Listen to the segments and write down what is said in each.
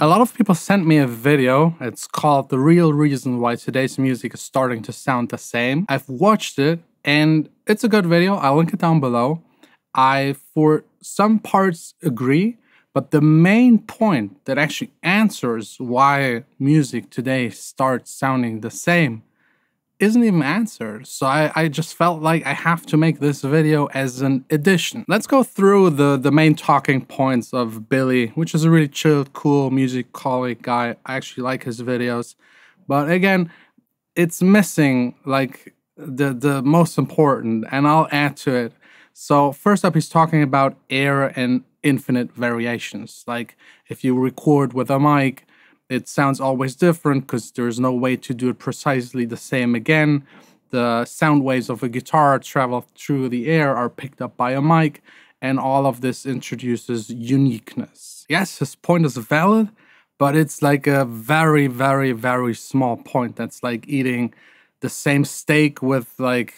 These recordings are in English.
A lot of people sent me a video. It's called The Real Reason Why Today's Music is Starting to Sound the Same. I've watched it and it's a good video. I'll link it down below. I, for some parts, agree, but the main point that actually answers why music today starts sounding the same isn't even answered. So I just felt like I have to make this video as an addition. Let's go through the main talking points of Billy, which is a really chilled, cool music colleague guy. I actually like his videos. But again, it's missing like the most important, and I'll add to it. So first up, he's talking about air and infinite variations. Like if you record with a mic, it sounds always different because there's no way to do it precisely the same again. The sound waves of a guitar travel through the air, are picked up by a mic, and all of this introduces uniqueness. Yes, his point is valid, but it's like a very, very, very small point. That's like eating the same steak with like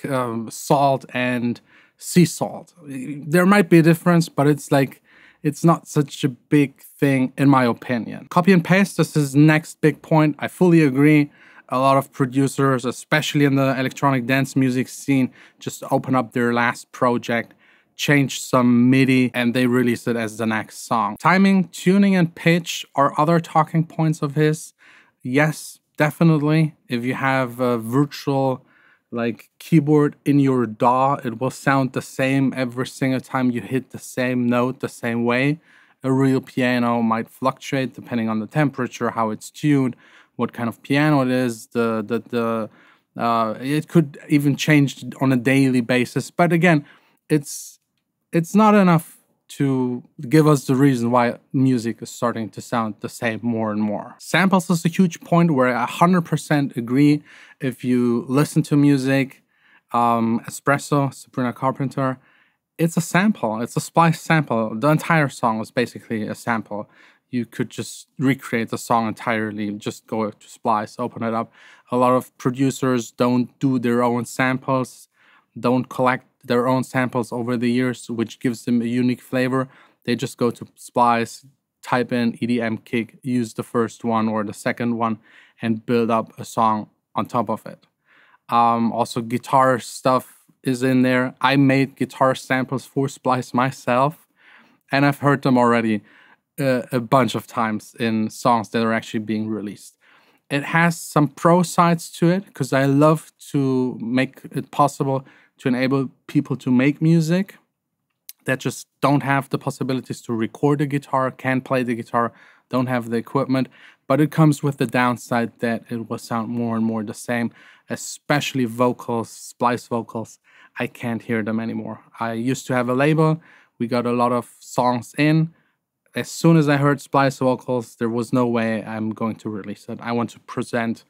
salt and sea salt. There might be a difference, but it's like, it's not such a big thing in my opinion. Copy and paste is his next big point. I fully agree. A lot of producers, especially in the electronic dance music scene, just open up their last project, change some MIDI, and they release it as the next song. Timing, tuning, and pitch are other talking points of his. Yes, definitely. If you have a virtual like keyboard in your DAW, it will sound the same every single time you hit the same note the same way. A real piano might fluctuate depending on the temperature, how it's tuned, what kind of piano it is. It could even change on a daily basis. But again, it's not enough to give us the reason why music is starting to sound the same more and more. Samples is a huge point where I 100% agree. If you listen to music, Espresso, Sabrina Carpenter, it's a sample. It's a splice sample. The entire song is basically a sample. You could just recreate the song entirely, just go to Splice, open it up. A lot of producers don't do their own samples, don't collect their own samples over the years, which gives them a unique flavor. They just go to Splice, type in EDM kick, use the first one or the second one, and build up a song on top of it. Also, guitar stuff is in there. I made guitar samples for Splice myself, and I've heard them already a bunch of times in songs that are actually being released. It has some pro sides to it, because I love to make it possible to enable people to make music that just don't have the possibilities to record a guitar, can't play the guitar, don't have the equipment. But it comes with the downside that it will sound more and more the same, especially vocals, Splice vocals. I can't hear them anymore. I used to have a label. We got a lot of songs in. As soon as I heard Splice vocals, there was no way I'm going to release it. I want to present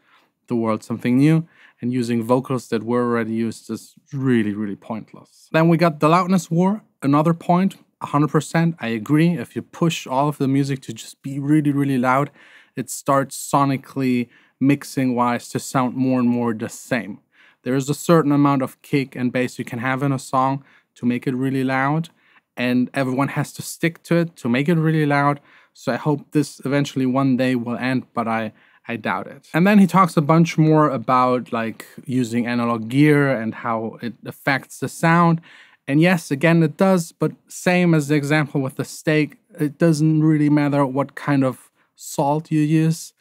the world something new, and using vocals that were already used is really, really pointless. Then we got the loudness war, another point, 100%. I agree. If you push all of the music to just be really, really loud, it starts sonically, mixing-wise, to sound more and more the same. There is a certain amount of kick and bass you can have in a song to make it really loud, and everyone has to stick to it to make it really loud. So I hope this eventually one day will end, but I doubt it. And then he talks a bunch more about like using analog gear and how it affects the sound. And yes, again, it does, but same as the example with the steak, it doesn't really matter what kind of salt you use.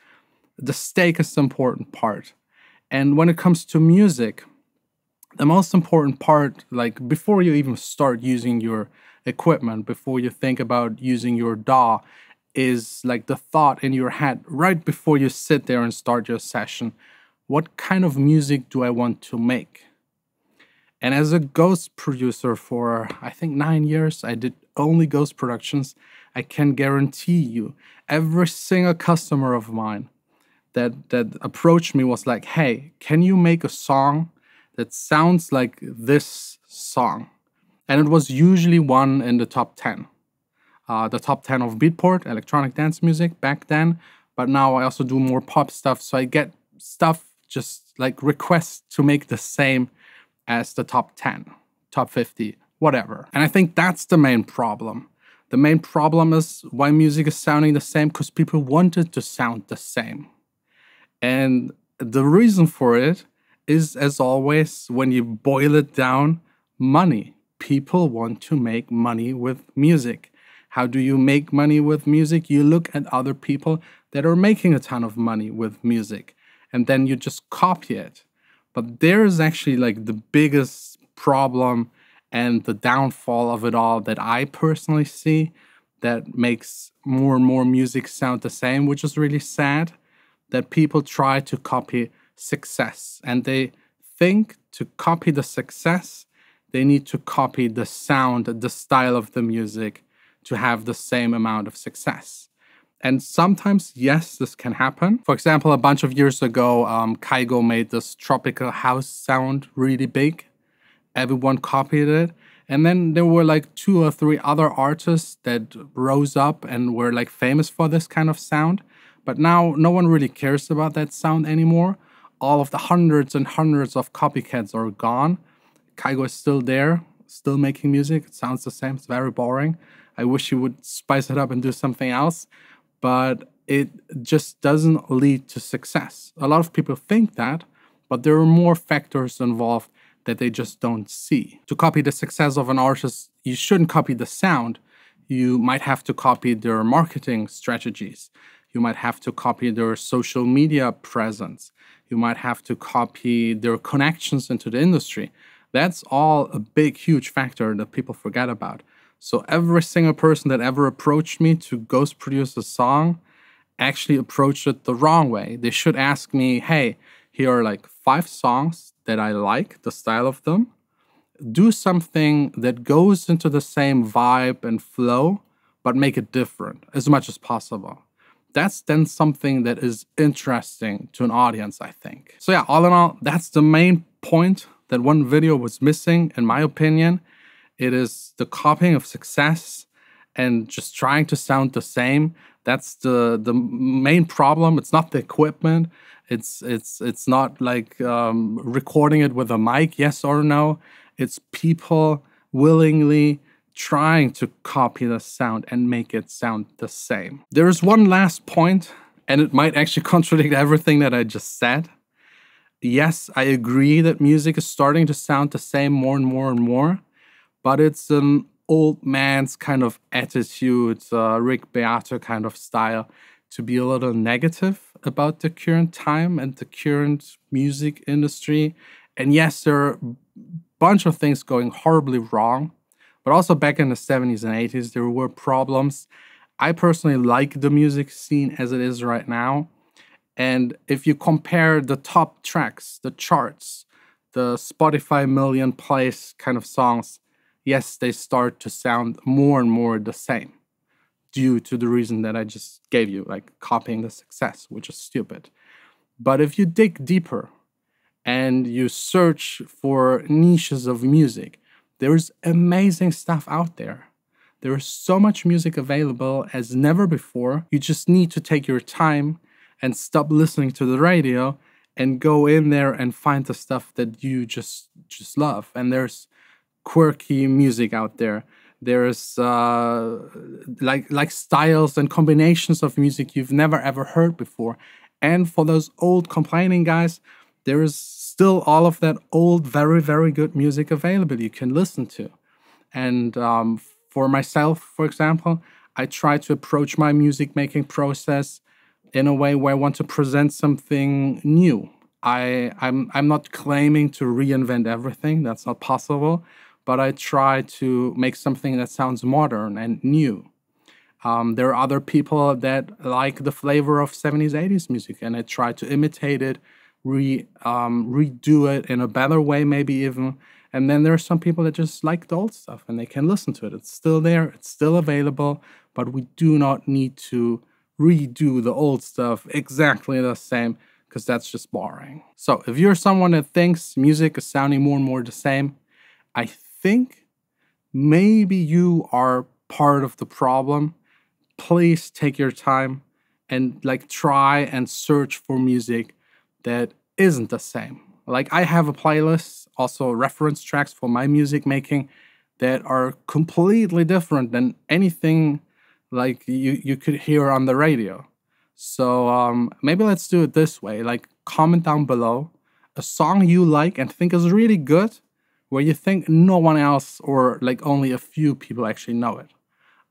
The steak is the important part. And when it comes to music, the most important part, like before you even start using your equipment, before you think about using your DAW, is like the thought in your head right before you sit there and start your session. What kind of music do I want to make? And as a ghost producer for, I think, 9 years, I did only ghost productions. I can guarantee you, every single customer of mine that approached me was like, hey, can you make a song that sounds like this song? And it was usually one in the top 10. The top 10 of Beatport, electronic dance music back then. But now I also do more pop stuff. So I get stuff just like requests to make the same as the top 10, top 50, whatever. And I think that's the main problem. The main problem is why music is sounding the same, because people want it to sound the same. And the reason for it is, as always, when you boil it down, money. People want to make money with music. How do you make money with music? You look at other people that are making a ton of money with music, and then you just copy it. But there's actually like the biggest problem and the downfall of it all that I personally see that makes more and more music sound the same, which is really sad, that people try to copy success, and they think to copy the success, they need to copy the sound, the style of the music to have the same amount of success. And sometimes, yes, this can happen. For example, a bunch of years ago, Kygo made this tropical house sound really big. Everyone copied it. And then there were like 2 or 3 other artists that rose up and were like famous for this kind of sound. But now no one really cares about that sound anymore. All of the hundreds and hundreds of copycats are gone. Kygo is still there, still making music. It sounds the same. It's very boring. I wish he would spice it up and do something else. But it just doesn't lead to success. A lot of people think that, but there are more factors involved that they just don't see. To copy the success of an artist, you shouldn't copy the sound. You might have to copy their marketing strategies. You might have to copy their social media presence. You might have to copy their connections into the industry. That's all a big, huge factor that people forget about. So every single person that ever approached me to ghost produce a song actually approached it the wrong way. They should ask me, hey, here are like 5 songs that I like, the style of them. Do something that goes into the same vibe and flow, but make it different as much as possible. That's then something that is interesting to an audience, I think. So yeah, all in all, that's the main point that one video was missing, in my opinion. It is the copying of success and just trying to sound the same. That's the main problem. It's not the equipment. It's not like recording it with a mic, yes or no. It's people willingly trying to copy the sound and make it sound the same. There is one last point, and it might actually contradict everything that I just said. Yes, I agree that music is starting to sound the same more and more and more, but it's an old man's kind of attitude, Rick Beato kind of style, to be a little negative about the current time and the current music industry. And yes, there are a bunch of things going horribly wrong, but also back in the 70s and 80s, there were problems. I personally like the music scene as it is right now. And if you compare the top tracks, the charts, the Spotify million plays kind of songs, yes, they start to sound more and more the same due to the reason that I just gave you, like copying the success, which is stupid. But if you dig deeper and you search for niches of music, there's amazing stuff out there. There is so much music available as never before. You just need to take your time and stop listening to the radio and go in there and find the stuff that you just love. And there's quirky music out there. There's like styles and combinations of music you've never ever heard before. And for those old complaining guys, there is still all of that old, very, very good music available you can listen to. And for myself, for example, I try to approach my music making process in a way where I want to present something new. I'm not claiming to reinvent everything. That's not possible. But I try to make something that sounds modern and new. There are other people that like the flavor of 70s, 80s music, and I try to imitate it, redo it in a better way, maybe even. And then there are some people that just like the old stuff and they can listen to it. It's still there, it's still available, but we do not need to redo the old stuff exactly the same, because that's just boring. So if you're someone that thinks music is sounding more and more the same, I think maybe you are part of the problem. Please take your time and like try and search for music that isn't the same. Like I have a playlist, also reference tracks for my music making that are completely different than anything like you could hear on the radio. So maybe let's do it this way. Like, comment down below a song you like and think is really good, where you think no one else or like only a few people actually know it.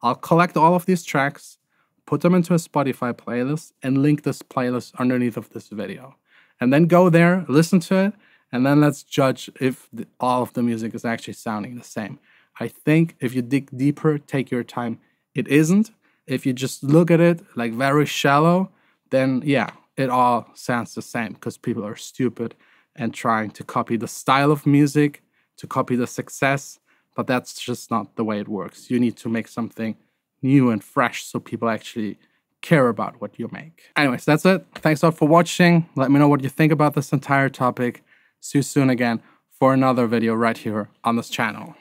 I'll collect all of these tracks, put them into a Spotify playlist, and link this playlist underneath of this video. And then go there, listen to it, and then let's judge if all of the music is actually sounding the same. I think if you dig deeper, take your time, it isn't. If you just look at it like very shallow, then yeah, it all sounds the same because people are stupid and trying to copy the style of music, to copy the success, but that's just not the way it works. You need to make something new and fresh so people actually care about what you make. Anyways, that's it. Thanks a lot for watching. Let me know what you think about this entire topic. See you soon again for another video right here on this channel.